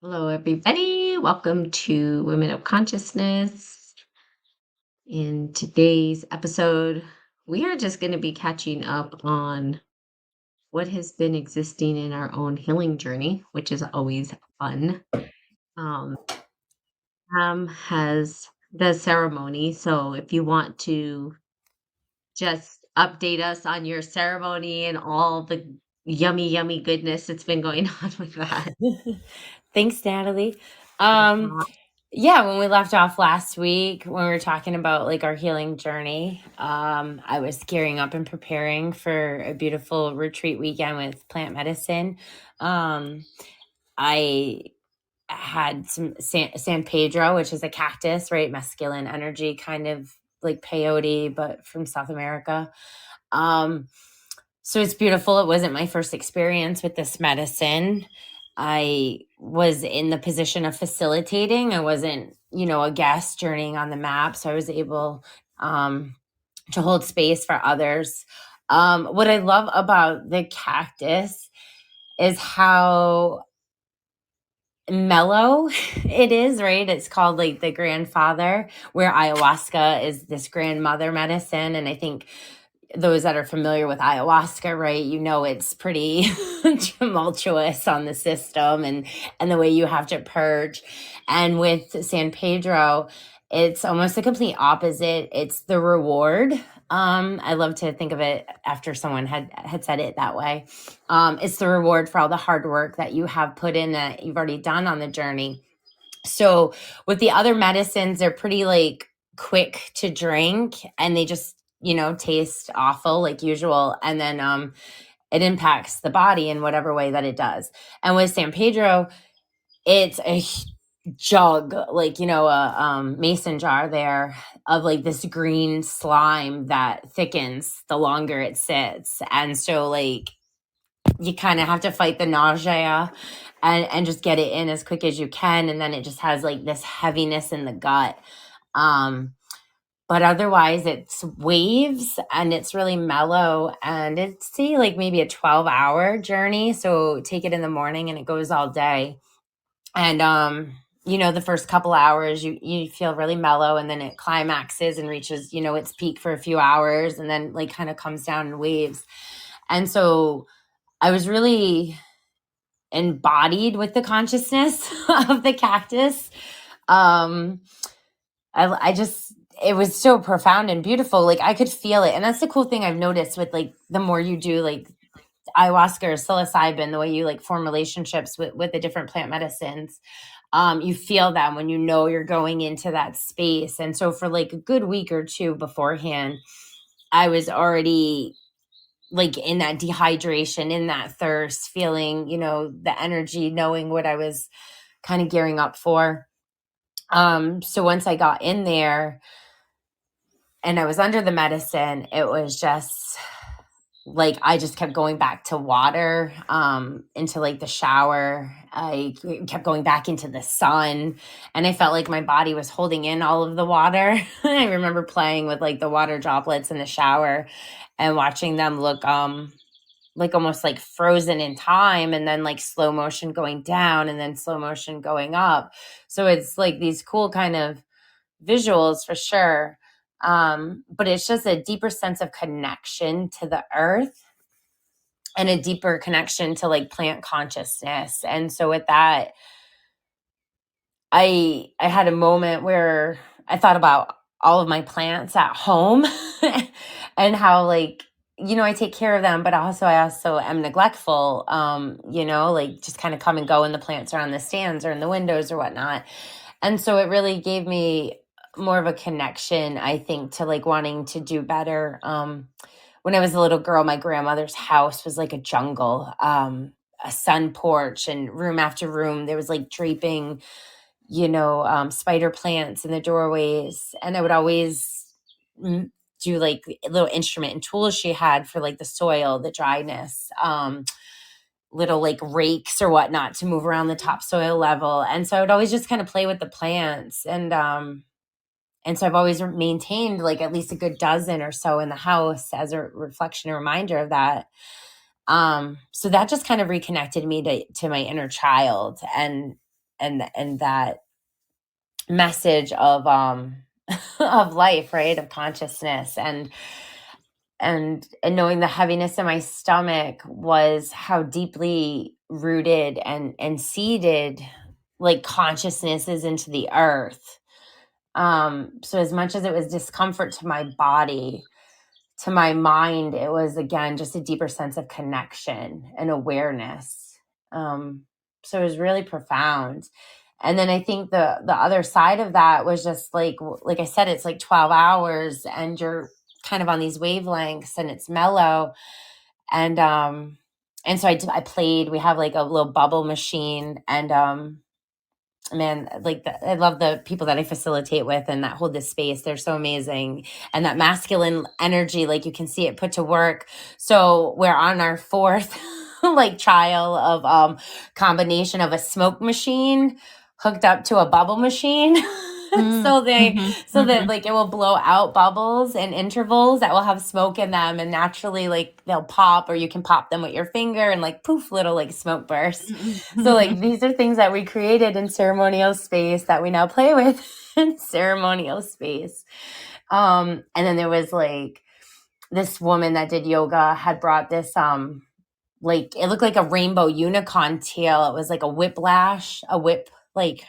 Hello, everybody. Welcome to Women of Consciousness. In today's episode, we are just going to be catching up on what has been existing in our own healing journey, which is always fun. Um, has the ceremony. So if you want to just update us on your ceremony and all the yummy, yummy goodness that's been going on with that. Thanks, Natalie. Um, yeah, when we left off last week, when we were talking about like our healing journey, I was gearing up and preparing for a beautiful retreat weekend with plant medicine. I had some San Pedro, which is a cactus, right? Masculine energy, kind of like peyote, but from South America. Um, so it's beautiful. It wasn't my first experience with this medicine. I was in the position of facilitating. I wasn't, a guest journeying on the map. So I was able to hold space for others. What I love about the cactus is how mellow it is, right? It's called like the grandfather, where ayahuasca is this grandmother medicine. And I think those that are familiar with ayahuasca, right, it's pretty tumultuous on the system and the way you have to purge. And with San Pedro, it's almost the complete opposite. It's the reward. I love to think of it after someone had said it that way. It's the reward for all the hard work that you have put in, that you've already done on the journey. So with the other medicines, they're pretty like quick to drink, and they just, taste awful like usual. And then it impacts the body in whatever way that it does. And with San Pedro, it's a jug, like, a mason jar there of like this green slime that thickens the longer it sits. And so like you kind of have to fight the nausea and just get it in as quick as you can. And then it just has like this heaviness in the gut. Um, but otherwise it's waves and it's really mellow, and it's like maybe a 12-hour journey. So take it in the morning and it goes all day. And the first couple hours you feel really mellow, and then it climaxes and reaches, its peak for a few hours, and then like kind of comes down in waves. And so I was really embodied with the consciousness of the cactus. Um, I just, it was so profound and beautiful. Like I could feel it. And that's the cool thing I've noticed with like the more you do like ayahuasca or psilocybin, the way you like form relationships with the different plant medicines, you feel them when you're going into that space. And so for like a good week or two beforehand, I was already like in that dehydration, in that thirst, feeling, the energy, knowing what I was kind of gearing up for. So once I got in there and I was under the medicine, it was just like I just kept going back to water, into like the shower. I kept going back into the sun, and I felt like my body was holding in all of the water. I remember playing with like the water droplets in the shower and watching them look like almost like frozen in time, and then like slow motion going down and then slow motion going up. So it's like these cool kind of visuals for sure. But it's just a deeper sense of connection to the earth and a deeper connection to like plant consciousness. And so with that, I had a moment where I thought about all of my plants at home and how like, I take care of them, but I also am neglectful, like just kind of come and go, and the plants are on the stands or in the windows or whatnot. And so it really gave me more of a connection, I think, to like wanting to do better. When I was a little girl, my grandmother's house was like a jungle, a sun porch and room after room. There was like draping, spider plants in the doorways. And I would always do like little instrument and tools she had for like the soil, the dryness, little like rakes or whatnot to move around the topsoil level. And so I would always just kind of play with the plants. And so I've always maintained like at least a good dozen or so in the house as a reflection and reminder of that. So that just kind of reconnected me to my inner child. And and that message of of life, right, of consciousness, and knowing the heaviness in my stomach was how deeply rooted and seeded like consciousness is into the earth. So as much as it was discomfort to my body, to my mind, it was again just a deeper sense of connection and awareness. Um, so it was really profound. And then I think the other side of that was just like I said, it's like 12 hours and you're kind of on these wavelengths and it's mellow. And so I played, we have like a little bubble machine, and man, I love the people that I facilitate with and that hold this space. They're so amazing. And that masculine energy, like you can see it put to work. So we're on our fourth like trial of combination of a smoke machine hooked up to a bubble machine. Mm, so they mhm, so that mhm, like it will blow out bubbles in intervals that will have smoke in them, and naturally like they'll pop, or you can pop them with your finger and like poof, little like smoke bursts. mhm, So like mhm, these are things that we created in ceremonial space that we now play with in ceremonial space. And then there was like this woman that did yoga had brought this like it looked like a rainbow unicorn tail. It was like a whiplash, a whip like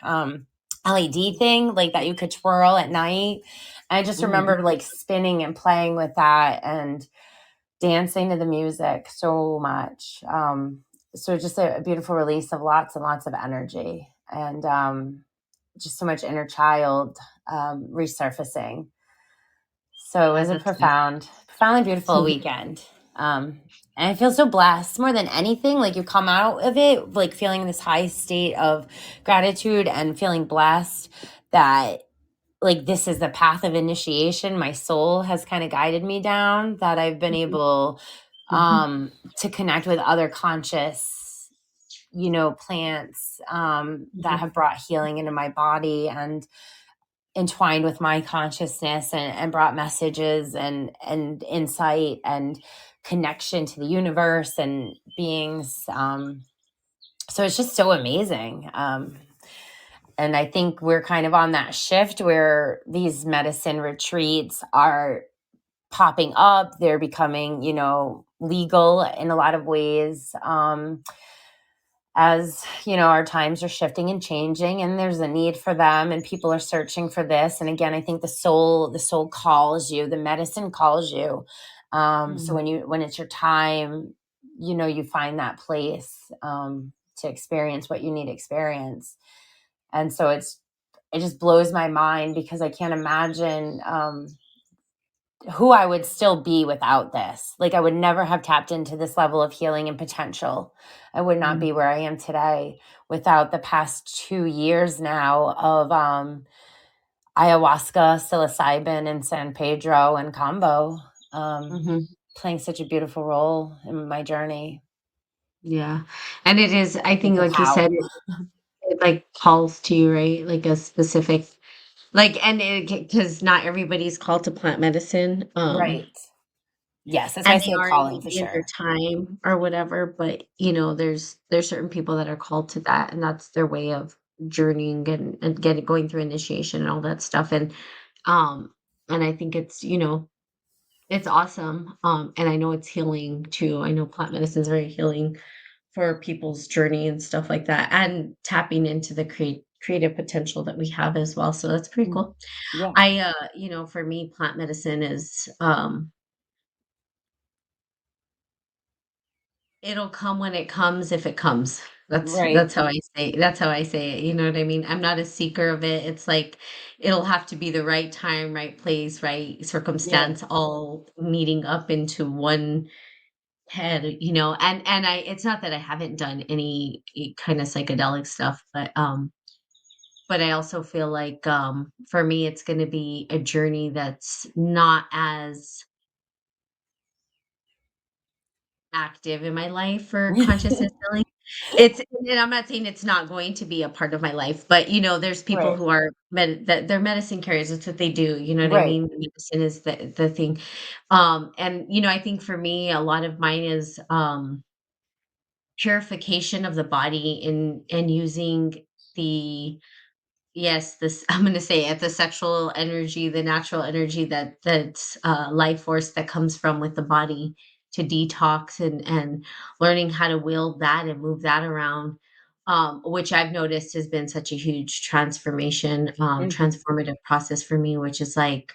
LED thing like that you could twirl at night. I just mhm. remember like spinning and playing with that and dancing to the music so much. So just a beautiful release of lots and lots of energy, and just so much inner child resurfacing. So it Yeah, was a that's awesome. profoundly beautiful weekend. And I feel so blessed more than anything. Like you come out of it like feeling this high state of gratitude and feeling blessed that like this is the path of initiation my soul has kind of guided me down, that I've been Mhm, able mhm, to connect with other conscious, plants that mhm, have brought healing into my body and entwined with my consciousness, and brought messages and insight and connection to the universe and beings. So it's just so amazing. And I think we're kind of on that shift where these medicine retreats are popping up. They're becoming, legal in a lot of ways. As our times are shifting and changing, and there's a need for them, and people are searching for this. And again, I think the soul calls you, the medicine calls you. So mhm, when it's your time, you find that place to experience what you need to experience. And so it just blows my mind because I can't imagine who I would still be without this. Like I would never have tapped into this level of healing and potential. I would not mhm, be where I am today without the past 2 years now of ayahuasca, psilocybin, and San Pedro and combo, mhm. playing such a beautiful role in my journey. Yeah, and it is, I The think, like you cacao. said, it, like, calls to you, right? Like, a specific, like, and it, because not everybody's called to plant medicine, Right. Yes, that's why I and they say are calling for maybe in their sure. time or whatever, but, there's certain people that are called to that, and that's their way of journeying and getting going through initiation and all that stuff, um, and I think it's awesome, and I know it's healing too. I know plant medicine is very healing for people's journey and stuff like that, and tapping into the creative potential that we have as well. So that's pretty Mm. cool. Yeah. For me, plant medicine is it'll come when it comes if it comes. Right. That's how I say it. You know what I mean? I'm not a seeker of it. It's like it'll have to be the right time, right place, right Yeah. circumstance, all meeting up into one head, and I it's not that I haven't done any kind of psychedelic stuff, but I also feel like, for me, it's gonna be a journey that's not as active in my life for consciousness healing. And I'm not saying it's not going to be a part of my life, but, there's people Right. who are that they're medicine carriers, that's what they do, you know what I Right. mean? Medicine is the thing. And, I think for me, a lot of mine is, purification of the body and using the yes, this I'm gonna say it, the sexual energy, the natural energy that's life force that comes from with the body to detox and learning how to wield that and move that around, which I've noticed has been such a huge transformation, Mhm. transformative process for me, which is like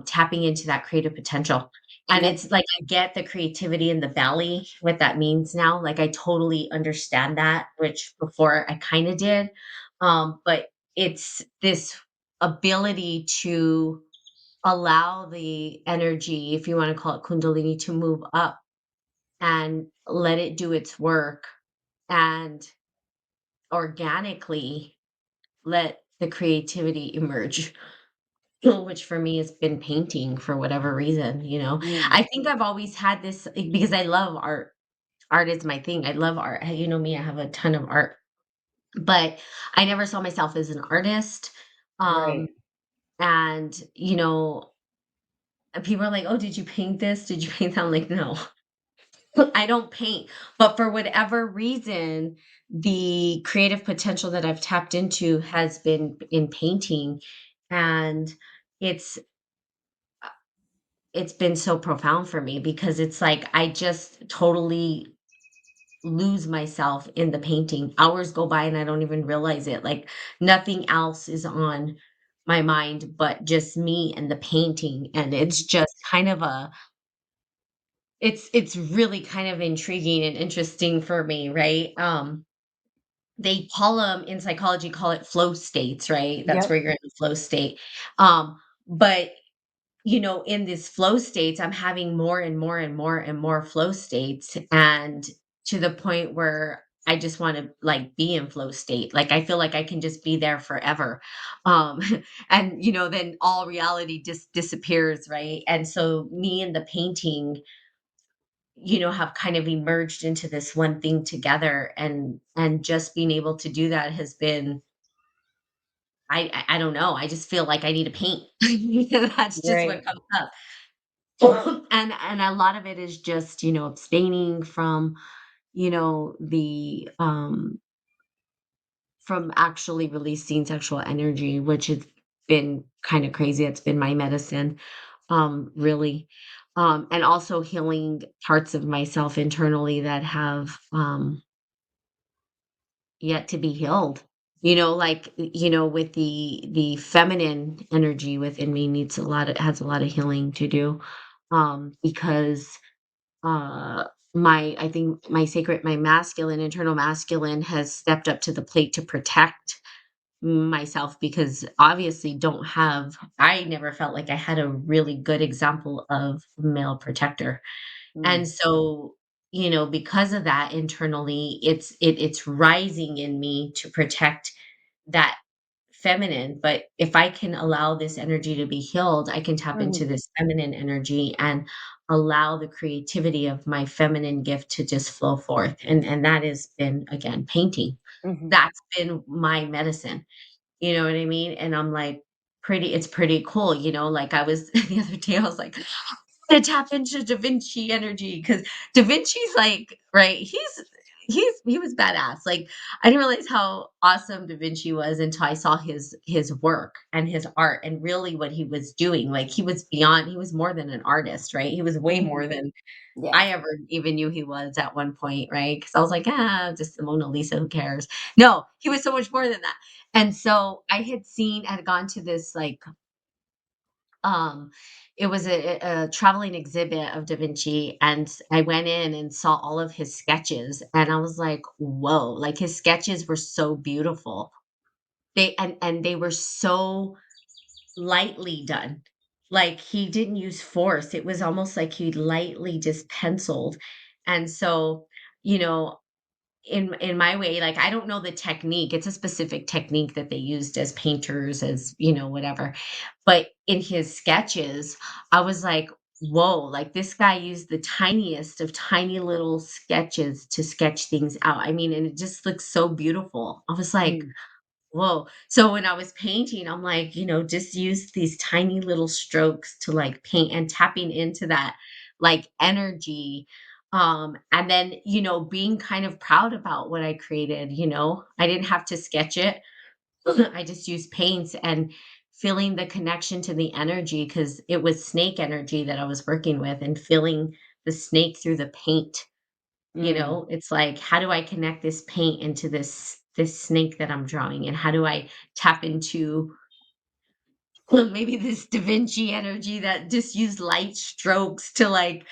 tapping into that creative potential. And Yep. it's like I get the creativity in the belly, what that means now. Like I totally understand that, which before I kind of did. But it's this ability to allow the energy, if you want to call it Kundalini, to move up and let it do its work and organically let the creativity emerge. Which for me has been painting for whatever reason, you know? Mm. I think I've always had this because I love art. Art is my thing. I love art. You know me, I have a ton of art, but I never saw myself as an artist. Right. Um, and, people are like, "Oh, did you paint this? Did you paint that?" I'm like, "No, I don't paint." But for whatever reason, the creative potential that I've tapped into has been in painting. And it's it's been so profound for me because it's like I just totally lose myself in the painting. Hours go by and I don't even realize it. Like nothing else is on my mind but just me and the painting. And it's Mhm. just kind of a it's really kind of intriguing and interesting for me, right? They call them in psychology, call it flow states, right? That's Yep. where you're in the flow state. But in this flow states, I'm having more and more and more and more flow states, and to the point where I just want to like be in flow state. Like I feel like I can just be there forever. Um, and then all reality just disappears, right? And so me and the painting, have kind of emerged into this one thing together, and just being able to do that has been I don't know. I just feel like I need to paint. That's just Right. what comes up. And a lot of it is just, abstaining from, the from actually releasing sexual energy, which has been kind of crazy. It's been my medicine, really. And also healing parts of myself internally that have yet to be healed. Like, with the feminine energy within me needs a lot of has a lot of healing to do. Because uh I think my masculine, internal masculine has stepped up to the plate to protect myself because obviously don't have I never felt like I had a really good example of male protector. Mm. And so, because of that internally, it's rising in me to protect that feminine. But if I can allow this energy to be healed, I can tap into Mhm. this feminine energy and allow the creativity of my feminine gift to just flow forth. And that has been again painting. Mhm. That's been my medicine. You know what I mean? And I'm like, it's pretty cool, like I was the other day, I was like, to tap into Da Vinci energy because Da Vinci's like, right? He was badass. Like I didn't realize how awesome Da Vinci was until I saw his work and his art and really what he was doing. Like he was more than an artist, right? He was way more Mhm. than Yeah. I ever even knew he was at one point, right? Because I was like, just the Mona Lisa, who cares? No, he was so much more than that. And so I had gone to this like um, it was a traveling exhibit of Da Vinci, and I went in and saw all of his sketches, and I was like, "Whoa!" Like his sketches were so beautiful. And they were so lightly done. Like he didn't use force. It was almost like he lightly just penciled. And so, you know, in my way, like I don't know the technique. It's a specific technique that they used as painters, as whatever. But in his sketches, I was like, whoa, like this guy used the tiniest of tiny little sketches to sketch things out. I mean, and it just looks so beautiful. I was like, Mm. whoa. So when I was painting, I'm like, just use these tiny little strokes to like paint and tapping into that like energy And then, being kind of proud about what I created, I didn't have to sketch it. I just used paints and feeling the connection to the energy because it was snake energy that I was working with and feeling the snake through the paint. Mm. It's like, how do I connect this paint into this snake that I'm drawing? And how do I tap into maybe this Da Vinci energy that just used light strokes to like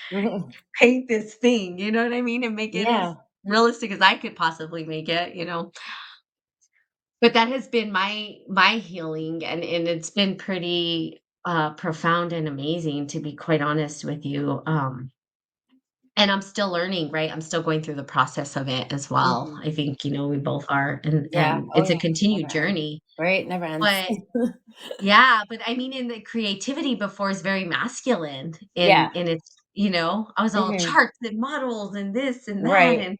paint this thing, you know what I mean? And make it as Yeah. realistic as I could possibly make it. But that has been my healing, and it's been pretty profound and amazing, to be quite honest with you. And I'm still learning, right? I'm still going through the process of it as well. Mhm. I think, we both are, and Yeah. Oh, it's a yeah. continued Never ends. journey. Right? Never ends. But yeah, but I mean, in the creativity before is very masculine, Yeah. and it's, I was all Mhm. charts and models and this and that, Right.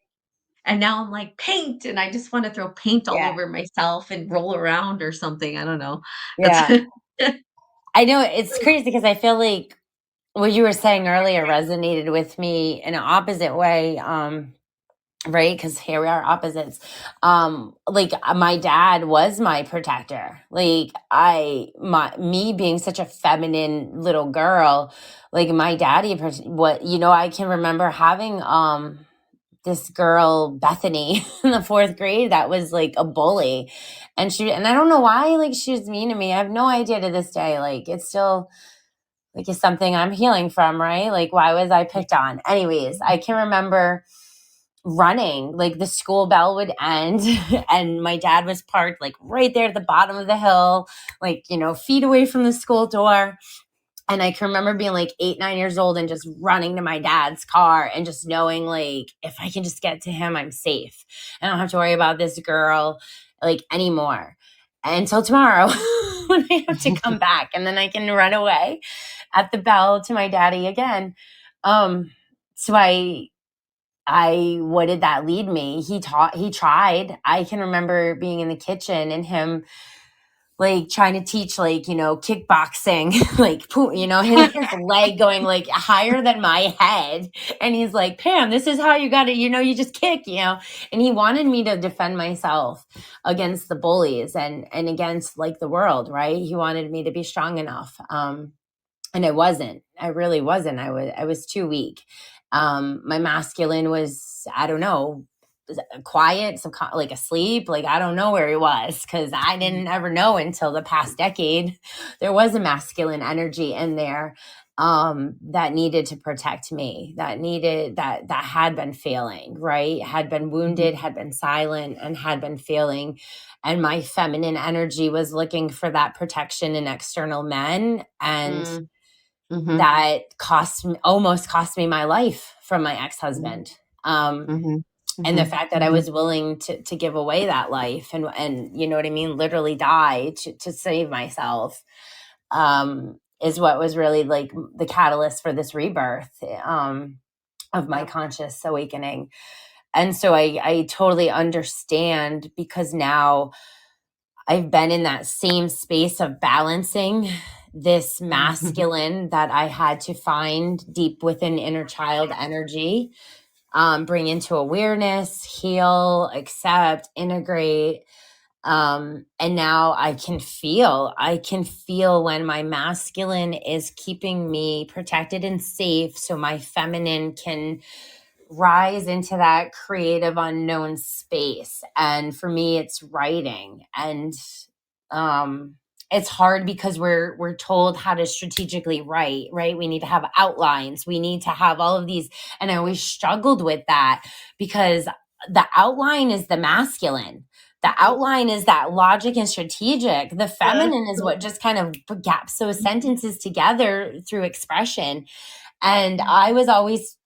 and now I'm like paint, and I just want to throw paint all Yeah. over myself and roll around or something. I don't know. That's Yeah. I know it's crazy because I feel like what you were saying earlier resonated with me in an opposite way. Right, because here we are opposites. Like my dad was my protector. Like I my me being such a feminine little girl, like my daddy what I can remember having this girl Bethany in the fourth grade that was like a bully, and I don't know why, like, she was mean to me. I have no idea to this day. Like it's still like it's something I'm healing from, right? Like why was I picked on? Anyways, I can remember running, like the school bell would end and my dad was parked like right there at the bottom of the hill, like, feet away from the school door. And I can remember being like 8, 9 years old and just running to my dad's car and just knowing, like, if I can just get to him, I'm safe. I don't have to worry about this girl like anymore until tomorrow when I have to come back, and then I can run away at the bell to my daddy again. So I what did that lead me? He tried. I can remember being in the kitchen and him like trying to teach, like, kickboxing, like, his leg going like higher than my head. And he's like, Pam, this is how you got to, you just kick. And he wanted me to defend myself against the bullies and against like the world, right? He wanted me to be strong enough. And I wasn't. I really wasn't. I was too weak. My masculine was, I don't know, quiet, like asleep. Like I don't know where he was because I didn't ever know until the past decade there was a masculine energy in there that needed to protect me, that had been failing, right? Had been wounded, had been silent, and had been failing. And my feminine energy was looking for that protection in external men, and Mm, mhm, that almost cost me my life from my mhm, ex-husband. mhm, And the mhm, fact that I mhm, was willing to give away that life and you know what I mean, literally die to save myself, is what was really like the catalyst for this rebirth, of my yep, conscious awakening. And so I totally understand, because now I've been in that same space of balancing this mhm, masculine that I had to find deep within inner child energy, bring into awareness, heal, accept, integrate. And now I can feel when my masculine is keeping me protected and safe so my feminine can rise into that creative unknown space. And for me it's writing. And um it's hard because we're told how to strategically write, right? We need to have outlines, we need to have all of these. And I always struggled with that, because the outline is the masculine, the yep, outline is that logic and strategic. The uh, feminine is what just kind of gaps those sentences together through expression. And I was always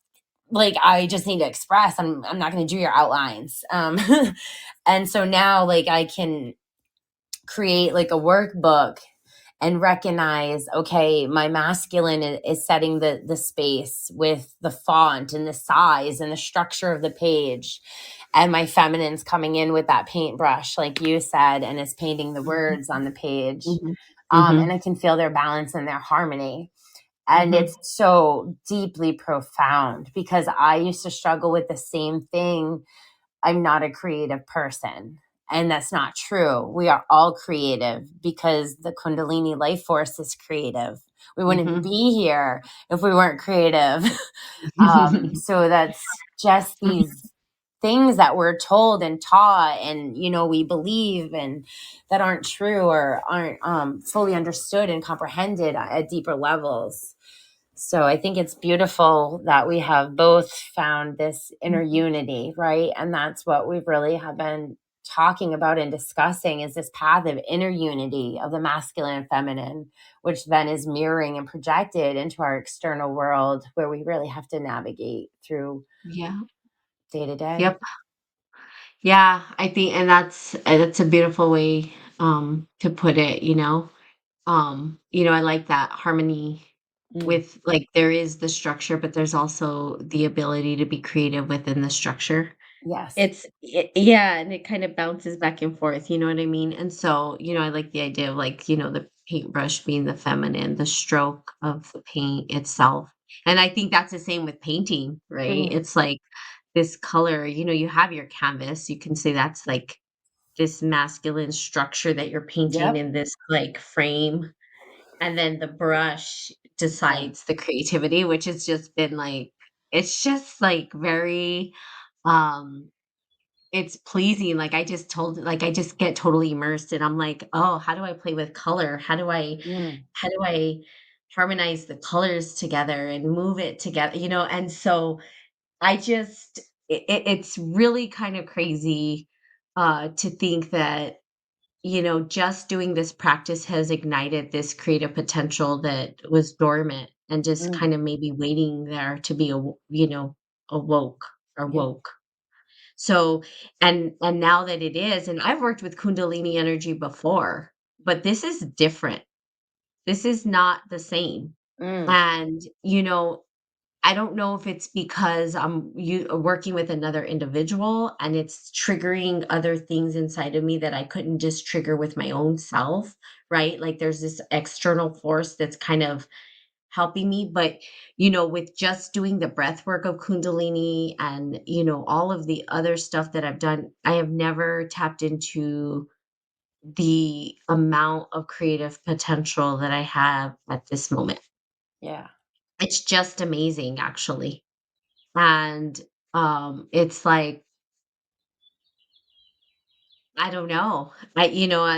like, I just need to express. I'm not going to do your outlines. And so now, like, I can create like a workbook and recognize, okay, my masculine is setting the space with the font and the size and the structure of the page, and my feminine's coming in with that paintbrush, like you said, and is painting the words on the page. mhm, And mhm, I can feel their balance and their harmony. And Mhm. it's so deeply profound because I used to struggle with the same thing. I'm not a creative person. And that's not true. We are all creative because the Kundalini life force is creative. We wouldn't Mhm. be here if we weren't creative. So that's just these things that we're told and taught and we believe and that aren't true or aren't fully understood and comprehended at deeper levels. So I think it's beautiful that we have both found this inner unity, right? And that's what we've really have been talking about and discussing is this path of inner unity of the masculine and feminine, which then is mirroring and projected into our external world where we really have to navigate through Yeah. day to day. Yep. Yeah, I think and that's a beautiful way, to put it, you know? I like that harmony Mm, with like, there is the structure, but there's also the ability to be creative within the structure. yes. Yeah, and it kind of bounces back and forth, you know what I mean? And so, I like the idea of like, the paintbrush being the feminine, the stroke of the paint itself. And I think that's the same with painting, right? Mhm. It's like this color, you have your canvas. You can say that's like this masculine structure that you're painting Yep. in this like frame. And then the brush Yeah. decides the creativity, which has just been like, it's just like very, um, it's pleasing, like, I just get totally immersed, and I'm like, "Oh, how do I play with color? Mm, How do I harmonize the colors together and move it together?" And so I just it's really kind of crazy, to think that, just doing this practice has ignited this creative potential that was dormant and just mm, kind of maybe waiting there to be, awoke or yep. woke. So, and now that it is, and I've worked with Kundalini energy before, but this is different. This is not the same. Mm, And, I don't know if it's because I'm working with another individual and it's triggering other things inside of me that I couldn't just trigger with my own self, right? Like there's this external force that's kind of helping me. But, with just doing the breath work of Kundalini and, all of the other stuff that I've done, I have never tapped into the amount of creative potential that I have at this moment. yeah. It's just amazing, actually. And it's like, I don't know.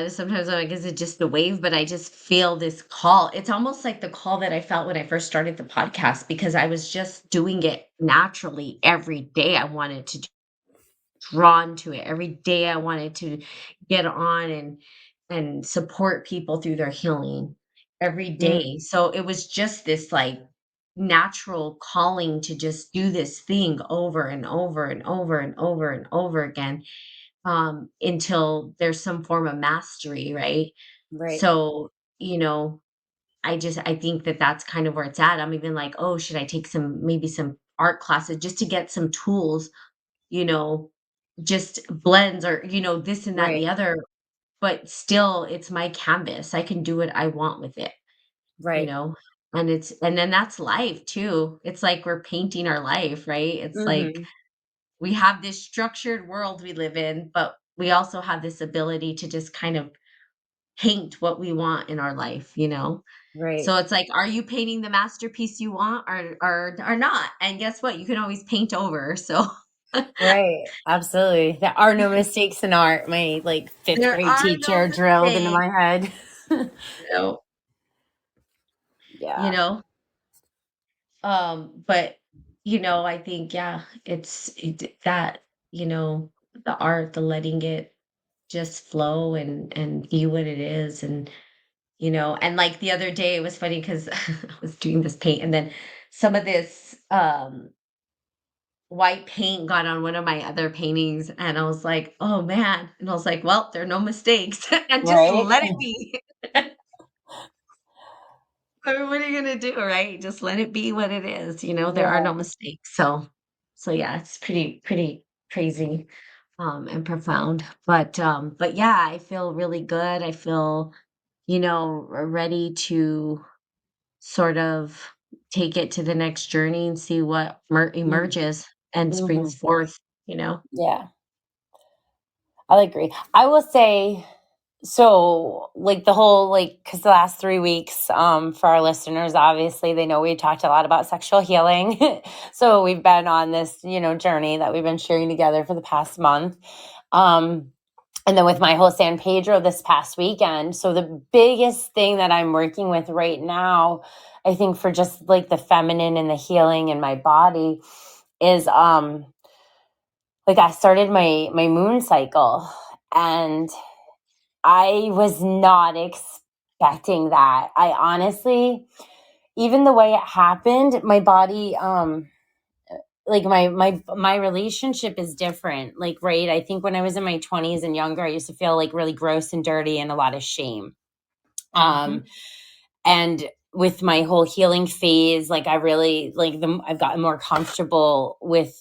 Sometimes I'm like, is it just the wave? But I just feel this call. It's almost like the call that I felt when I first started the podcast because I was just doing it naturally every day. I wanted to drawn to it every day. I wanted to get on and support people through their healing every Mm, day. So it was just this like natural calling to just do this thing over and over and over and over and over again, until there's some form of mastery, right? right. So, you know, I think that that's kind of where it's at. I'm even like, oh, should I take maybe some art classes just to get some tools, you know, just blends or, this and that and Right. the other, but still it's my canvas. I can do what I want with it, you Right. know? And then that's life too. It's like we're painting our life, right? It's like Mhm. we have this structured world we live in, but we also have this ability to just kind of paint what we want in our life, you know? Right. So it's like, are you painting the masterpiece you want or not? And guess what? You can always paint over. So Right. Absolutely. There are no mistakes in art. My like fifth there grade are no teacher drilled into mistakes, my head. you know, you Yeah. know. But I think yeah, that, the art, the letting it just flow and be what it is. And like the other day it was funny because I was doing this paint and then some of this white paint got on one of my other paintings and I was like, "Oh man." And I was like, "Well, there are no mistakes." And just Right? let it be. I mean, what are you gonna do, right? Just let it be what it is, there are Yeah. no mistakes. So yeah, it's pretty crazy, and profound. But yeah, I feel really good. I feel, ready to sort of take it to the next journey and see what Mm. emerges and springs Mhm. forth, you know? Yeah, I'll agree. I will say, so, like, the whole, like, because the last 3 weeks, for our listeners, obviously, they know we talked a lot about sexual healing. So we've been on this, journey that we've been sharing together for the past month. Um, and then with my whole San Pedro this past weekend. So the biggest thing that I'm working with right now, I think for just like the feminine and the healing in my body is like I started my moon cycle, and I was not expecting that. I honestly, even the way it happened, my body like my relationship is different. Like, right, I think when I was in my 20s and younger, I used to feel like really gross and dirty and a lot of shame. Um Mhm. and with my whole healing phase, like I really like I've gotten more comfortable with,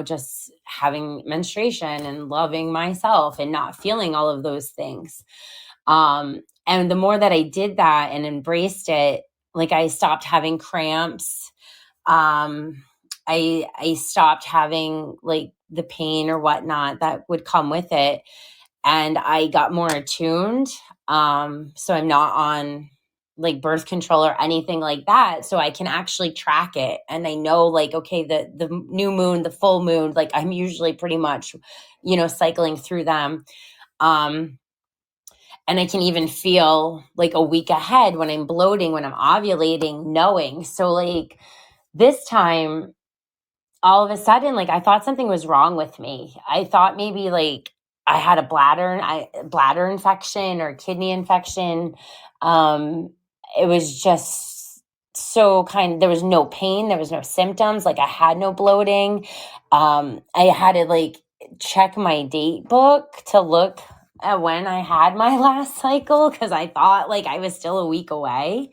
just having menstruation and loving myself and not feeling all of those things. And the more that I did that and embraced it, like I stopped having cramps. um I stopped having like the pain or whatnot that would come with it, and I got more attuned. So I'm not on like birth control or anything like that, so I can actually track it, and I know, like, okay, the new moon, the full moon, like I'm usually pretty much, cycling through them. um and I can even feel like a week ahead when I'm bloating, when I'm ovulating, knowing. So like this time, all of a sudden, like I thought something was wrong with me. I thought maybe like I had a bladder infection or kidney infection. Um, it was just so kind. There was no pain. There was no symptoms. Like I had no bloating. I had to like check my date book to look at when I had my last cycle because I thought like I was still a week away.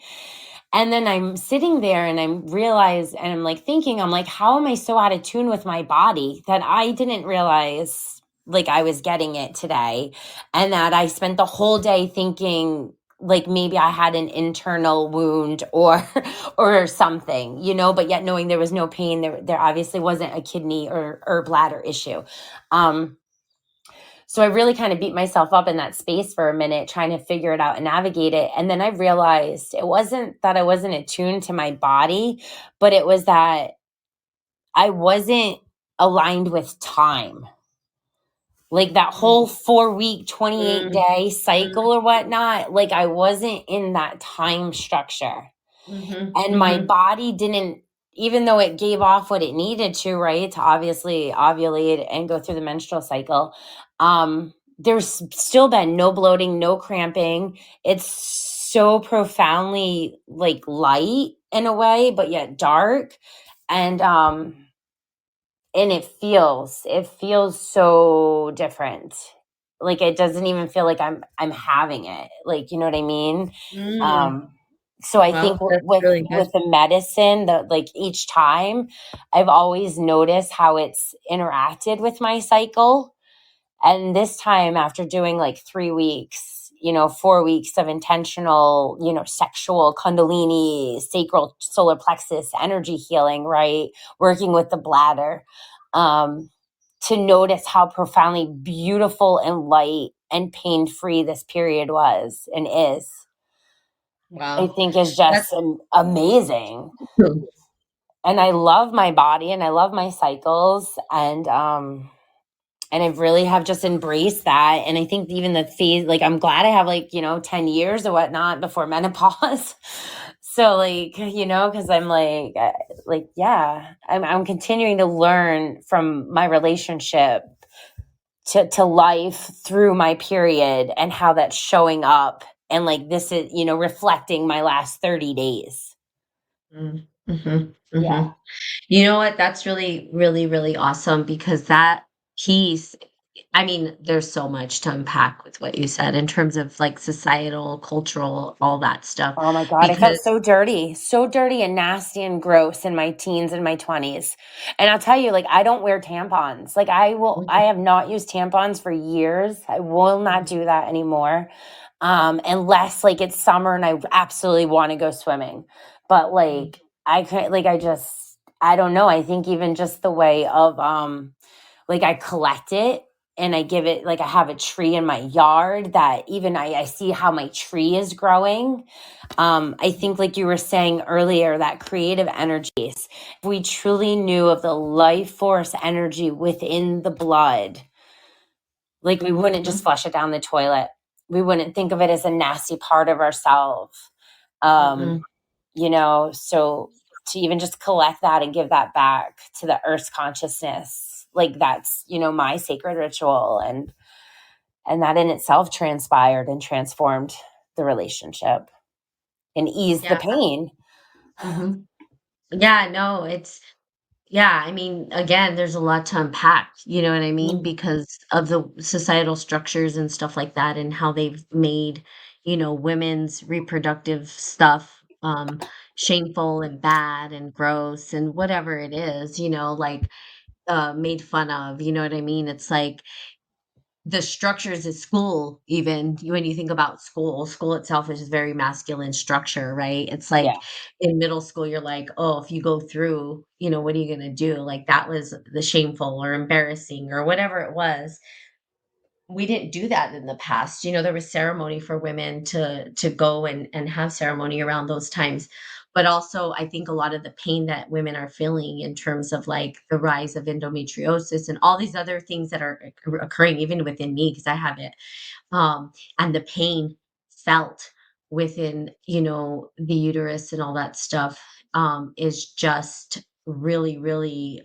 And then I'm sitting there and I'm like thinking, I'm like, how am I so out of tune with my body that I didn't realize like I was getting it today? And that I spent the whole day thinking like maybe I had an internal wound or or something, but yet knowing there was no pain, there obviously wasn't a kidney or bladder issue. Um so I really kind of beat myself up in that space for a minute, trying to figure it out and navigate it. And then I realized it wasn't that I wasn't attuned to my body, but it was that I wasn't aligned with time. Like that Mm, whole 4 week, 28 mm, day mm, cycle or whatnot, like I wasn't in that time structure. mhm, And my mhm. body didn't, even though it gave off what it needed to, right, to obviously ovulate and go through the menstrual cycle. There's still been no bloating, no cramping. It's so profoundly like light in a way, but yet dark. And it feels so different. Like it doesn't even feel like I'm having it, like, you know what I mean. Mm. um so I think Well, that's with really good. with the medicine, that like each time I've always noticed how it's interacted with my cycle. And this time, after doing like 3 weeks, 4 weeks of intentional, sexual Kundalini, sacral solar plexus energy healing, right? Working with the bladder, um, to notice how profoundly beautiful and light and pain free this period was and is, I Wow. think is That's just amazing. hmm. And I love my body and I love my cycles. And I really have just embraced that. And I think even the phase, like, I'm glad I have like, 10 years or whatnot before menopause. So like, cause I'm like, yeah, I'm continuing to learn from my relationship to life through my period and how that's showing up. And like, this is, reflecting my last 30 days. Mm, mhm, Yeah. mhm. You know what? That's really, really, really awesome because that piece, I mean, there's so much to unpack with what you said in terms of like societal, cultural, all that stuff. Oh my God, I felt Because so dirty and nasty and gross in my teens and my 20s. And I'll tell you, like, I don't wear tampons. Like, I Mhm, have not used tampons for years. I will not do that anymore. Unless like it's summer and I absolutely want to go swimming. But mhm, like, I could like I don't know. I think even just the way of like I collect it and I give it like I have a tree in my yard that even I see how my tree is growing. I think like you were saying earlier, that creative energies, if we truly knew of the life force energy within the blood, like we wouldn't just Mhm. flush it down the toilet. We wouldn't think of it as a nasty part of ourselves. Um, Mm-mm. so to even just collect that and give that back to the earth's consciousness, like that's, my sacred ritual, and that in itself transpired and transformed the relationship and eased the Yeah. pain. Hmm. Yeah, no, yeah, I mean, again, there's a lot to unpack, you know what I mean? Mm. Because of the societal structures and stuff like that, and how they've made, women's reproductive stuff shameful and bad and gross and whatever it is, like made fun of, you know what I mean? It's like the structures at school, even when you think about school itself is very masculine structure, right? It's Yeah. like in middle school, you're like, oh, if you go through, what are you going to do? Like that was the shameful or embarrassing or whatever it was. We didn't do that in the past. There was ceremony for women to go and have ceremony around those times. But also, I think a lot of the pain that women are feeling in terms of like the rise of endometriosis and all these other things that are occurring even within me, because I have it, and the pain felt within, the uterus and all that stuff, is just really, really,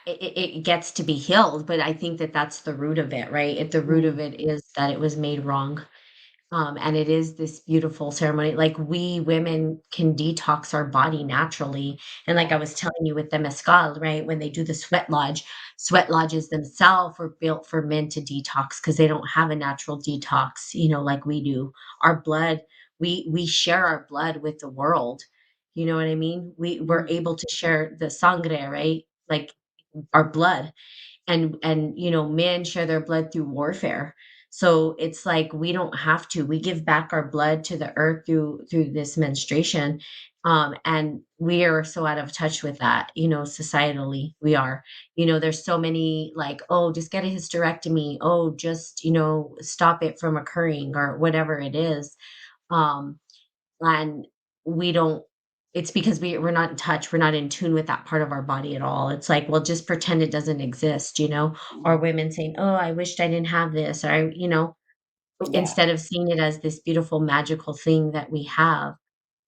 it gets to be healed. But I think that that's the root of it, right? The root of Mm. it is that it was made wrong. And it is this beautiful ceremony. Like we women can detox our body naturally. And like Yeah. I was telling you with the mezcal, right? When they do the sweat lodges themselves were built for men to detox because they don't have a natural detox, like we do. Our blood, we share our blood with the world. You know what I mean? We're Mm. able to share the sangre, right? Like our blood, and men share their blood through warfare. So it's like we don't have to, we give back our blood to the earth through this menstruation. And we are so out of touch with that, societally we are. There's so many like, oh, just get a hysterectomy, oh, just stop it from occurring or whatever it is. um and we don't, it's because we're not in touch, we're not in tune with that part of our body at all. It's like, well, just pretend it doesn't exist, or women saying, oh, I wished I didn't have this, or Yeah. instead of seeing it as this beautiful magical thing that we have.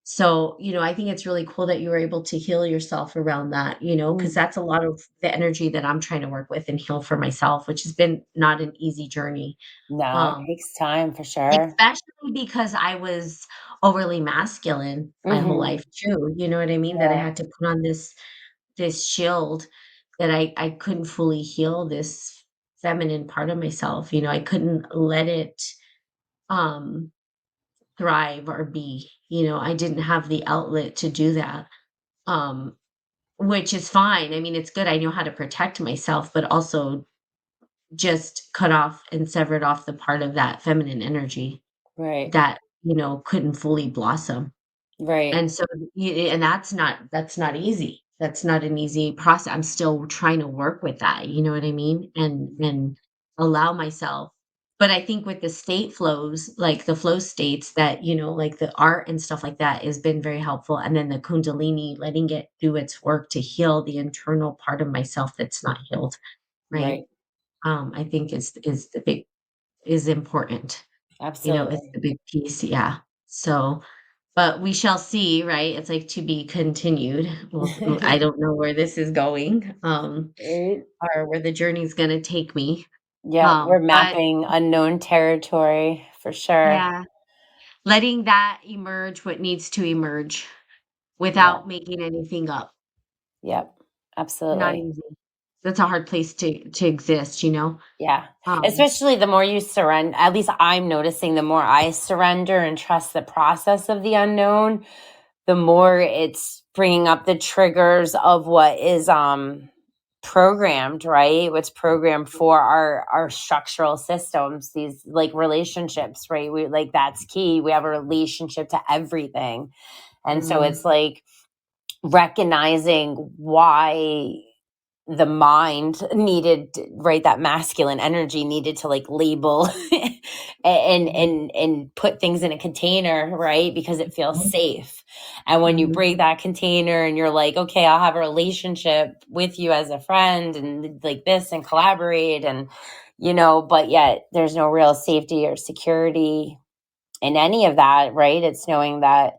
So I think it's really cool that you were able to heal yourself around that, because Mm. that's a lot of the energy that I'm trying to work with and heal for myself, which has been not an easy journey. No, it um takes time for sure. Especially because I was overly masculine my whole Hmm. life too, you know what I mean? That I Yeah. had to put on this shield, that I couldn't fully heal this feminine part of myself, I couldn't let it, um, thrive or be, I didn't have the outlet to do that, um, which is fine. I mean, it's good, I know how to protect myself, but also just cut off and severed off the part of that feminine energy Right. that, couldn't fully blossom. Right. And so, and that's not easy. That's not an easy process. I'm still trying to work with that, you know what I mean? And allow myself. But I think with the state flows, like the flow states that, like the art and stuff like that has been very helpful. And then the Kundalini, letting it do its work to heal the internal part of myself that's not healed, right? Right. I think is important. It's Absolutely. the big piece. Yeah. So, but we shall see, right? It's like to be continued. Well, I don't know where this is going, Right. or where the journey's gonna take me. Yeah, we're But mapping unknown territory for sure. yeah, letting that emerge what needs to emerge Yeah. without making anything up. Yep. Not Absolutely. easy. That's a hard place to exist. Yeah. Um, Especially the more you surrender, at least I'm noticing the more I surrender and trust the process of the unknown, the more it's bringing up the triggers of what is programmed, right? What's programmed for our structural systems, these like relationships, right? We like that's key. We have a relationship to everything. And so Mm-hmm. it's like recognizing why the mind needed, right, that masculine energy needed to like label and put things in a container, right, because it feels safe. And when you Mm-hmm. break that container and you're like, okay, I'll have a relationship with you as a friend and like this and collaborate and but yet there's no real safety or security in any of that, right? It's knowing that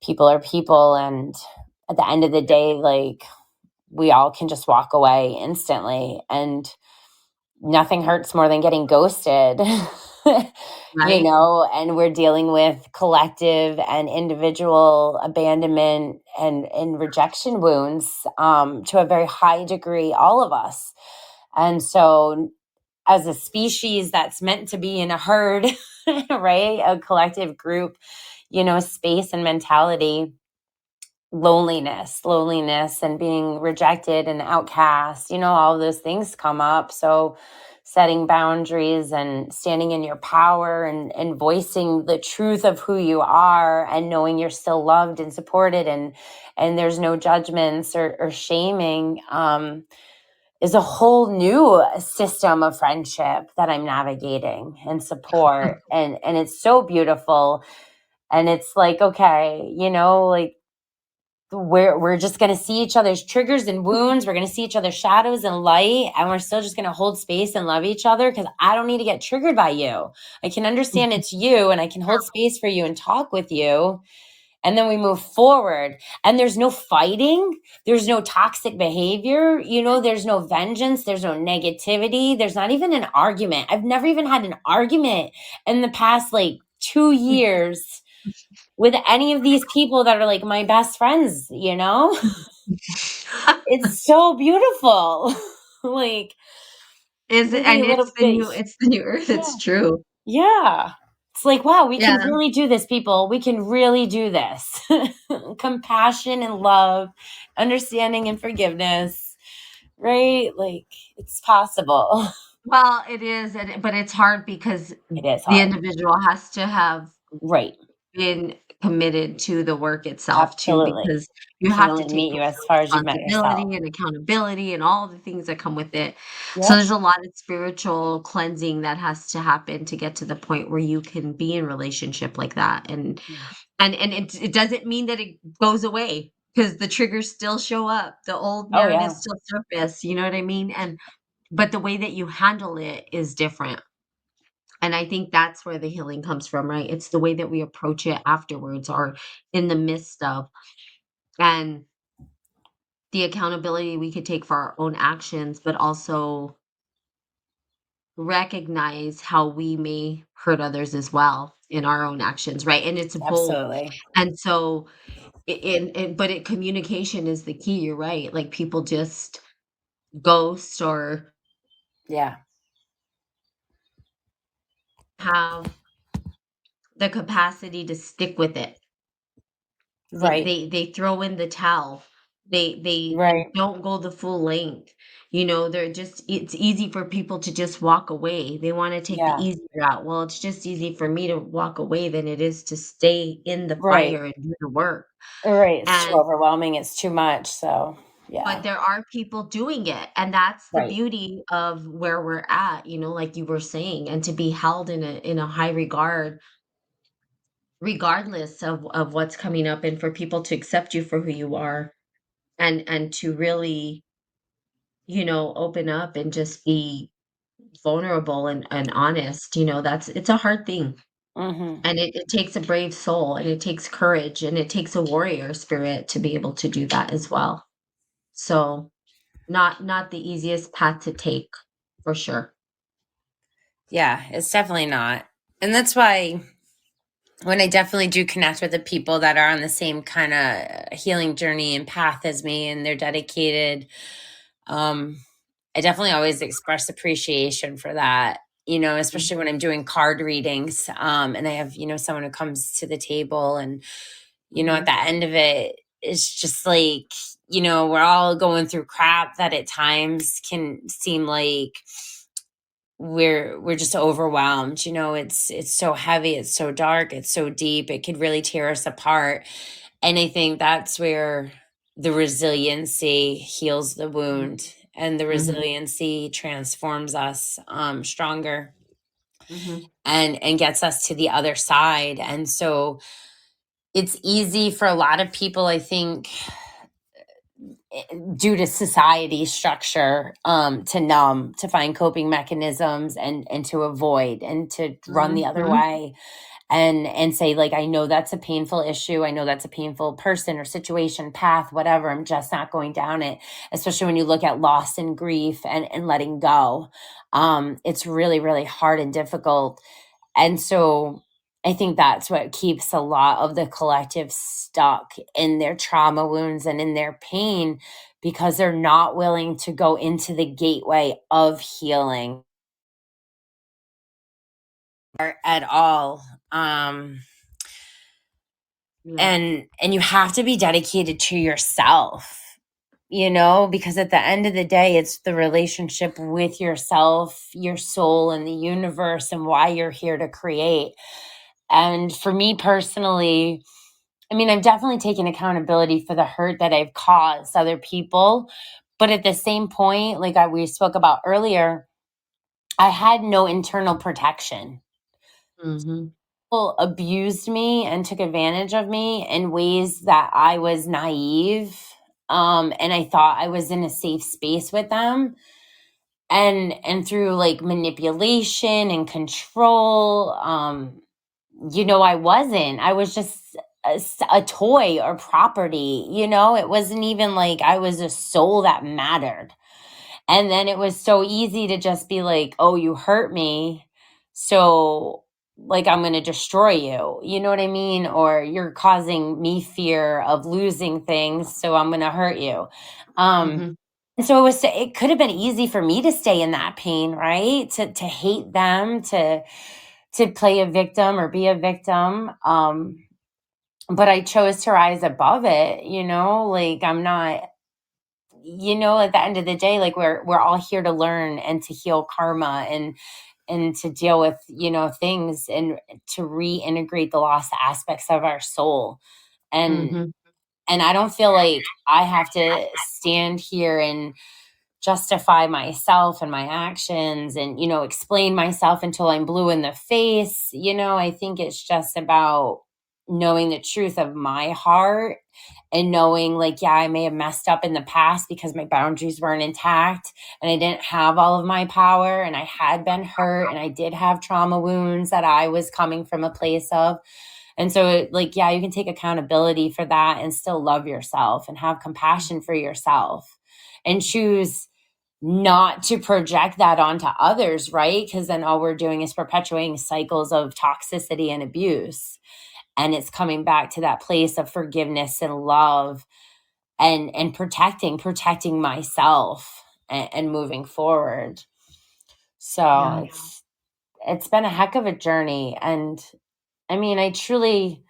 people are people, and at the end of the day, like, we all can just walk away instantly, and nothing hurts more than getting ghosted. Right. And we're dealing with collective and individual abandonment and rejection wounds, to a very high degree, all of us. And so as a species that's meant to be in a herd, right, a collective group, space and mentality, loneliness and being rejected and outcast, all of those things come up. So setting boundaries and standing in your power and voicing the truth of who you are and knowing you're still loved and supported, and there's no judgments or shaming, is a whole new system of friendship that I'm navigating and support. And it's so beautiful. And it's like, okay, like, we're just going to see each other's triggers and wounds. We're going to see each other's shadows and light, and we're still just going to hold space and love each other, because I don't need to get triggered by you. I can understand it's you, and I can hold space for you and talk with you. And then we move forward, and there's no fighting. There's no toxic behavior. There's no vengeance. There's no negativity. There's not even an argument. I've never even had an argument in the past like 2 years with any of these people that are like my best friends. It's so beautiful. Like, Is it? maybe And a little bit. it's the new earth. Yeah. It's true. Yeah. It's like, wow, we can Yeah. really do this, people. We can really do this. Compassion and love, understanding and forgiveness, right? Like, it's possible. Well, it is, but it's hard because It is the hard. individual has to have Right. been committed to the work itself too, Absolutely. because you Can have to only take meet you as far as you've met yourself. responsibility and accountability and all the things that come with it. So Yep. there's a lot of spiritual cleansing that has to happen to get to the point where you can be in relationship like that. And it doesn't mean that it goes away, because the triggers still show up. The old Oh, narratives yeah. still surface, you know what I mean? And but the way that you handle it is different. And I think that's where the healing comes from, right? It's the way that we approach it afterwards or in the midst of, and the accountability we could take for our own actions, but also recognize how we may hurt others as well in our own actions, right? And it's both. Absolutely. And so, communication is the key. You're right. Like, people just ghost or Yeah. have the capacity to stick with it. Right. They throw in the towel. They Right. don't go the full length. They're just it's easy for people to just walk away. They wanna take the Yeah. easy route. Well, it's just easy for me to walk away than it is to stay in the Right. fire and do the work. Right. It's too And overwhelming. It's too much. So, but yeah. there are people doing it, and that's the Right. beauty of where we're at, like you were saying, and to be held in a high regard regardless of what's coming up, and for people to accept you for who you are, and to really, open up and just be vulnerable and honest. It's a hard thing. Hmm. And it takes a brave soul, and it takes courage, and it takes a warrior spirit to be able to do that as well. So not the easiest path to take, for sure. Yeah, it's definitely not. And that's why when I definitely do connect with the people that are on the same kind of healing journey and path as me and they're dedicated, um, I definitely always express appreciation for that, Mm, especially when I'm doing card readings. And I have, someone who comes to the table and, at mhm. the end of it, it's just like we're all going through crap that at times can seem like we're just overwhelmed. It's so heavy, it's so dark, it's so deep, it could really tear us apart. And I think that's where the resiliency heals the wound, and the Mhm, resiliency transforms us stronger, mhm, and gets us to the other side. And so it's easy for a lot of people, I think, due to society structure, to numb, to find coping mechanisms, and to avoid, and to run the mhm, other mhm, way, and say, like, I know that's a painful issue, I know that's a painful person or situation, path, whatever, I'm just not going down it. Especially when you look at loss and grief, and letting go, it's really, really hard and difficult. And so I think that's what keeps a lot of the collective stuck in their trauma wounds and in their pain, because they're not willing to go into the gateway of healing at all. Um, yeah, and you have to be dedicated to yourself, because at the end of the day, it's the relationship with yourself, your soul, and the universe, and why you're here to create. And for me personally, I mean, I've definitely taken accountability for the hurt that I've caused other people. But at the same point, like we spoke about earlier, I had no internal protection. mhm, People abused me and took advantage of me in ways that I was naive. And I thought I was in a safe space with them. And through like manipulation and control, I was just a toy or property. It wasn't even like I was a soul that mattered. And then it was so easy to just be like, oh, you hurt me, so like I'm going to destroy you, you know what I mean? Or you're causing me fear of losing things, so I'm going to hurt you. um mhm, and so it could have been easy for me to stay in that pain, right? To hate them, to play a victim or be a victim. But I chose to rise above it, like I'm not, at the end of the day, like we're all here to learn and to heal karma, and to deal with, things, and to reintegrate the lost aspects of our soul. And mhm, and I don't feel like I have to stand here and justify myself and my actions, and explain myself until I'm blue in the face. I think it's just about knowing the truth of my heart, and knowing, like, yeah, I may have messed up in the past because my boundaries weren't intact, and I didn't have all of my power, and I had been hurt, and I did have trauma wounds that I was coming from a place of. And so, like, yeah, you can take accountability for that and still love yourself and have compassion for yourself, and choose not to project that onto others, right? Because then all we're doing is perpetuating cycles of toxicity and abuse. And it's coming back to that place of forgiveness and love, and protecting myself, and moving forward. So yeah, it's been a heck of a journey. And I mean, I truly,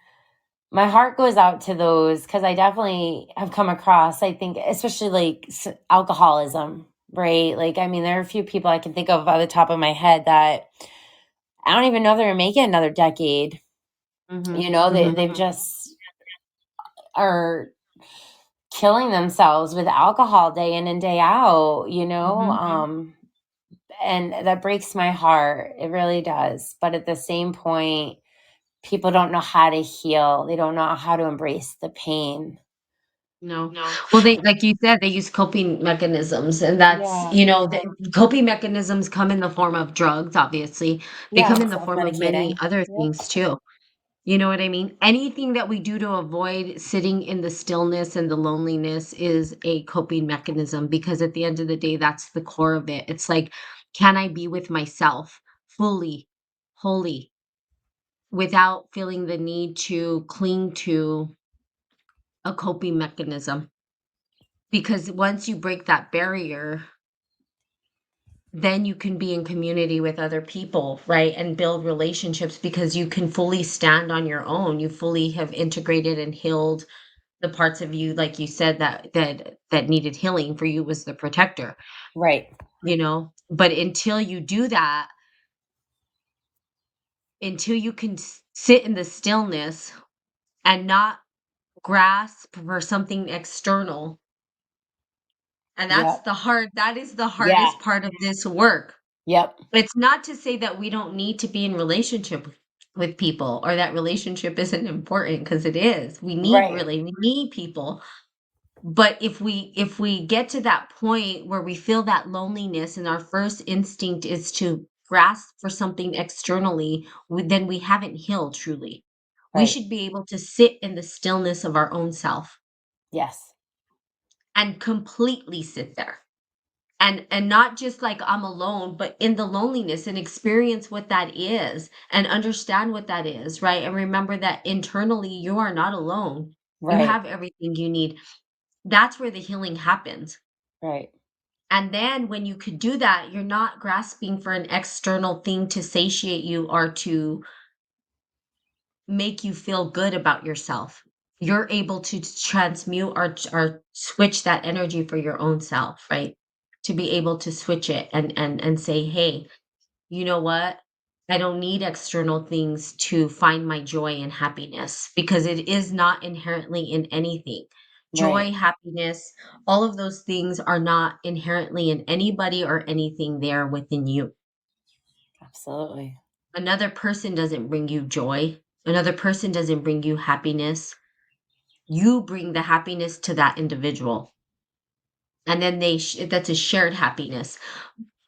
my heart goes out to those, because I definitely have come across, I think, especially like alcoholism, right? Like, I mean, there are a few people I can think of on the top of my head that I don't even know if they're going to make it another decade. mhm, They, mhm, they've just are killing themselves with alcohol day in and day out, mhm. and that breaks my heart. It really does. But at the same point, people don't know how to heal, they don't know how to embrace the pain. No. Well, they like you said, they use coping mechanisms, and that's, Yeah. the coping mechanisms come in the form of drugs, obviously. They Yeah, come in the form of many self-medicating. other Yep. things too. You know what I mean? Anything that we do to avoid sitting in the stillness and the loneliness is a coping mechanism, because at the end of the day, that's the core of it. It's like, can I be with myself fully, wholly, without feeling the need to cling to a coping mechanism? Because once you break that barrier, then you can be in community with other people, right? And build relationships, because you can fully stand on your own. You fully have integrated and healed The parts of you, like you said, that needed healing for you was the protector, Right. But until you do that, until you can sit in the stillness and not grasp for something external, and Yep. that is the Yeah. hardest part of this work. Yep. It's not to say that we don't need to be in relationship with people, or that relationship isn't important, because it is. Right. We need people. But if we get to that point where we feel that loneliness and our first instinct is to grasp for something externally, then we haven't healed truly. We Right. should be able to sit in the stillness of our own self Yes. and completely sit there. And not just like I'm alone, but in the loneliness, and experience what that is and understand what that is, right? And remember that internally you are not alone. You Right. have everything you need. That's where the healing happens. Right. And then when you could do that, you're not grasping for an external thing to satiate you or to make you feel good about yourself. You're able to transmute or switch that energy for your own self, right? To be able to switch it and say, "Hey, you know what? I don't need external things to find my joy and happiness, because it is not inherently in anything. Right. Joy, happiness, all of those things are not inherently in anybody or anything there within you. Absolutely. Another person doesn't bring you joy. Another person doesn't bring you happiness. You bring the happiness to that individual. And then that's a shared happiness.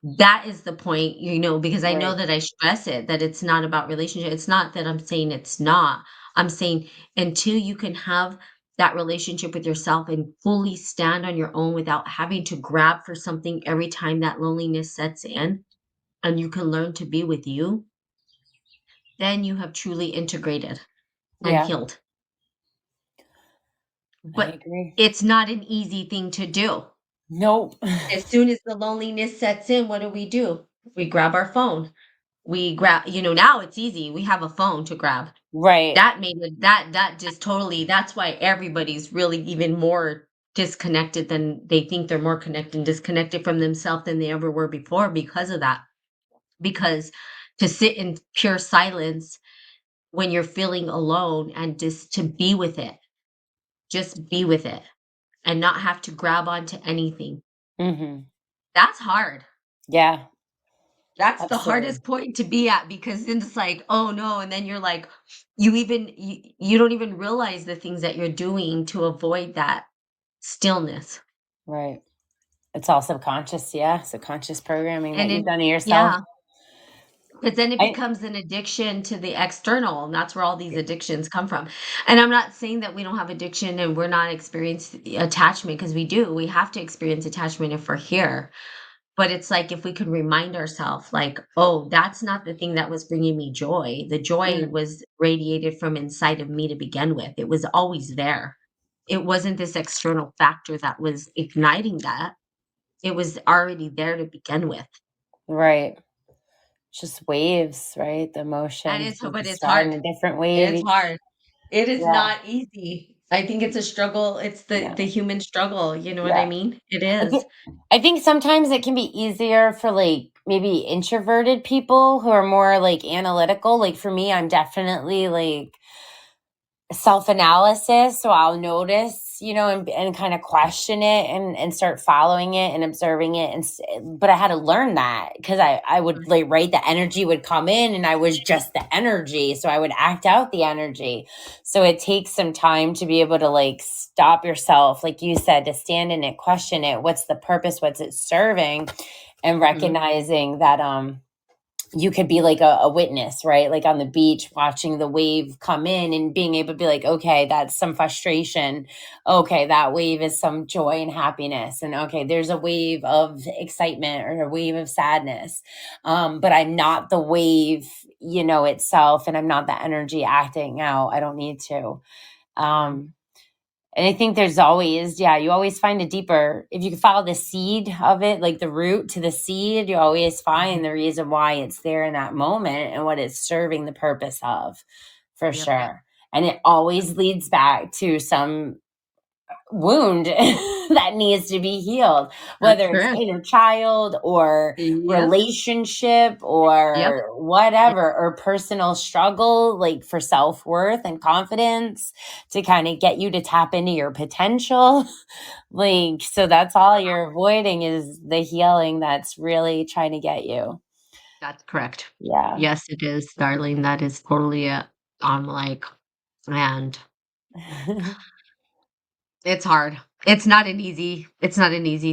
That is the point, because I know Right. that I stress it, that it's not about relationship. It's not that I'm saying it's not. I'm saying until you can have that relationship with yourself and fully stand on your own without having to grab for something every time that loneliness sets in, and you can learn to be with you, then you have truly integrated and Yeah. healed. I But agree. it's not an easy thing to do. Nope. As soon as the loneliness sets in, what do? We grab our phone. We grab, now it's easy. We have a phone to grab. Right. That made it that just totally, that's why everybody's really even more disconnected than they think. They're more connected and disconnected from themselves than they ever were before, because of that. Because to sit in pure silence when you're feeling alone and just to be with it, just be with it and not have to grab onto anything. Hmm. That's hard. Yeah. That's the Absolutely. hardest point to be at, because then it's like, "Oh, no," and then you're like, you don't even realize the things that you're doing to avoid that stillness. Right. It's all subconscious. Yeah. Subconscious programming that And you've then done to yourself. yeah, because then it I, becomes an addiction to the external, and that's where all these addictions come from. And I'm not saying that we don't have addiction and we're not experiencing attachment, because we do. We have to experience attachment if we're here. But it's like if we could remind ourselves, like, "Oh, that's not the thing that was bringing me joy. The joy mm, was radiated from inside of me to begin with. It was always there. It wasn't this external factor that was igniting that. It was already there to begin with." right. Just waves, right? The And emotions. it's You but just it's start hard. in a different wave It's each. hard. It is Yeah. not easy. I think it's a struggle. It's the No. human struggle, you know what I Yeah. mean? It I is. think I think sometimes it can be easier for like maybe introverted people who are more like analytical. Like for me, I'm definitely like self-analysis, so I'll notice, and kind of question it and start following it and observing it, but I had to learn that because I would like, right, the energy would come in and I was just the energy, so I would act out the energy. So it takes some time to be able to like stop yourself, like you said, to stand in it, question it, what's the purpose, what's it serving, and Mhm. recognizing that you could be like a witness, right? Like on the beach, watching the wave come in and being able to be like, okay, that's some frustration. Okay, that wave is some joy and happiness. And okay, there's a wave of excitement or a wave of sadness. But I'm not the wave, itself, and I'm not the energy acting out. I don't need to. Yeah. And I think there's always, yeah, you always find a deeper, if you can follow the seed of it, like the root to the seed, you always Mhm. find the reason why it's there in that moment and what it's serving the purpose of, for Yep. sure. And it always leads back to some. wound that needs to be healed, That's whether it's correct. inner child or Yep. relationship Yep. or whatever, or personal struggle, like for self worth and confidence to kind of get you to tap into your potential. Like, so that's all you're avoiding is the healing that's really trying to get you. That's correct. Yeah. Yes, it is, darling. That is totally it. I'm like, and it's hard. It's not an easy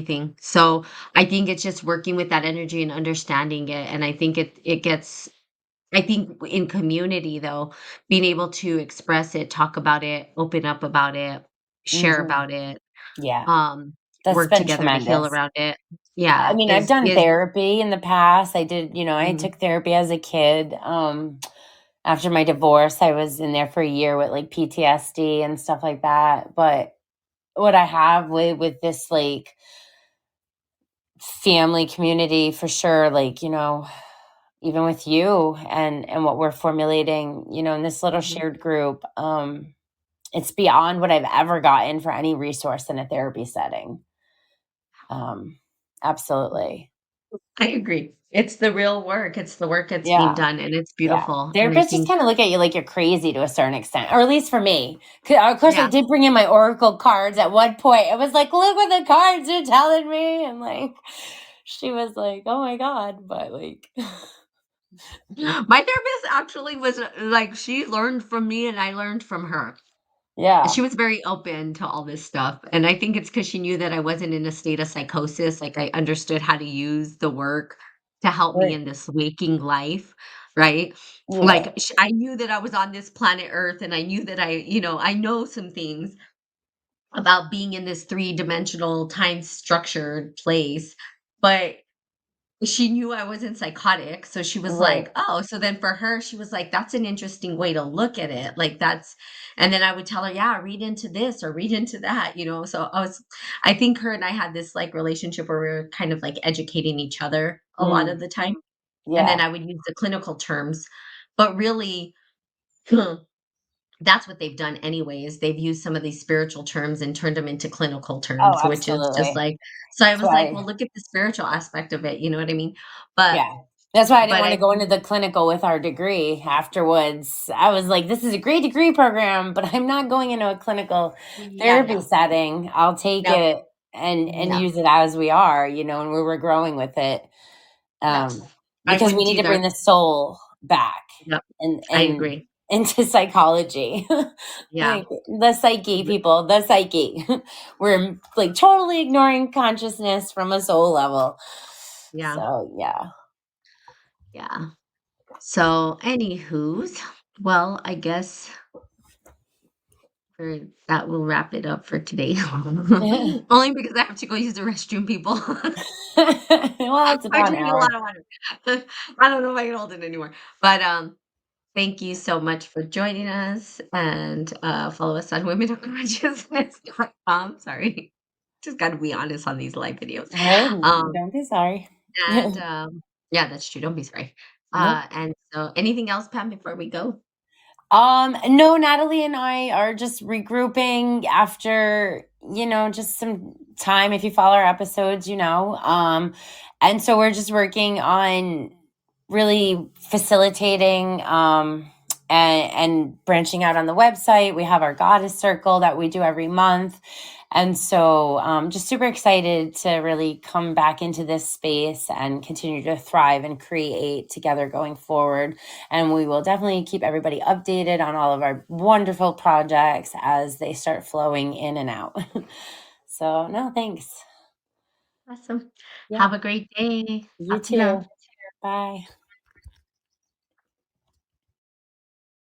thing. So I think it's just working with that energy and understanding it. And I think it gets I think in community though, being able to express it, talk about it, open up about it, share Mhm. about it, Yeah. um, That's work been together to heal tremendous. around it. I Yeah, mean, I've done is therapy in the past. I did, I mhm, took therapy as a kid. After my divorce, I was in there for a year with like PTSD and stuff like that. But what I have with this like family community for sure, like, even with you and what we're formulating, in this little mhm. shared group, it's beyond what I've ever gotten for any resource in a therapy setting. Um, Absolutely. I agree. It's the real work. It's the work that's being Yeah. done, and it's Yeah. beautiful. And I Therapists just think, kind of look at you like you're crazy to a certain extent, or at least for me. Of course, I yeah. did bring in my oracle cards at one point. It was like, look what the cards are telling me. And like, she was like, oh my God. But like, My therapist actually was like, she learned from me, and I learned from her. yeah. She was very open to all this stuff, and I think it's because she knew that I wasn't in a state of psychosis, like, I understood how to use the work to help me Right. in this waking life, right? Yeah. Like, I knew that I was on this planet Earth, and I knew that I know some things about being in this three-dimensional, time-structured place, but she knew I wasn't psychotic, so she was Right. like, "Oh," so then for her, she was like, "That's an interesting way to look at it." Like that's and then I would tell her, "Yeah, read into this or read into that." So I think her and I had this like relationship where we were kind of like educating each other a lot of Mm, the time. And then yeah. I would use the clinical terms, but really that's what they've done anyways. They've used some of these spiritual terms and turned them into clinical Oh, terms, which is just absolutely. like so I That's was like, "Well, why, look at the spiritual aspect of it," you know what I mean? But yeah. That's why I didn't but want to I go into the clinical with our degree afterwards. I was like, this is a great degree program, but I'm not going into a clinical yeah, therapy no. setting. I'll take Nope. it and No. use it as we are, and we were growing with it. Yes. I Because we wouldn't need to either. bring the soul back Yep. I and agree. into psychology. Yeah. Like the psyche, people, the psyche. We're like totally ignoring consciousness from a soul level. Yeah. So yeah. Yeah. So, anywho's, well, I guess for that will wrap it up for today. Only because I have to go use the restroom, people. Well, it's I about an drink a lot hour. of water. I don't know if I can hold it anymore. But thank you so much for joining us and follow us on womenofconsciousness.com. Sorry. Just got to be honest on these live videos. Hey, Um, don't be sorry. and yeah, that's true. Don't be sorry. Nope. And so anything else, Pam, before we go? No, Natalie and I are just regrouping after, just some time. If you follow our episodes, and so we're just working on really facilitating, and branching out on the website. We have our goddess circle that we do every month. And so, just super excited to really come back into this space and continue to thrive and create together going forward. And we will definitely keep everybody updated on all of our wonderful projects as they start flowing in and out. So, no, thanks. Awesome. Yeah, Have a great day. you Talk to you now. too. Bye.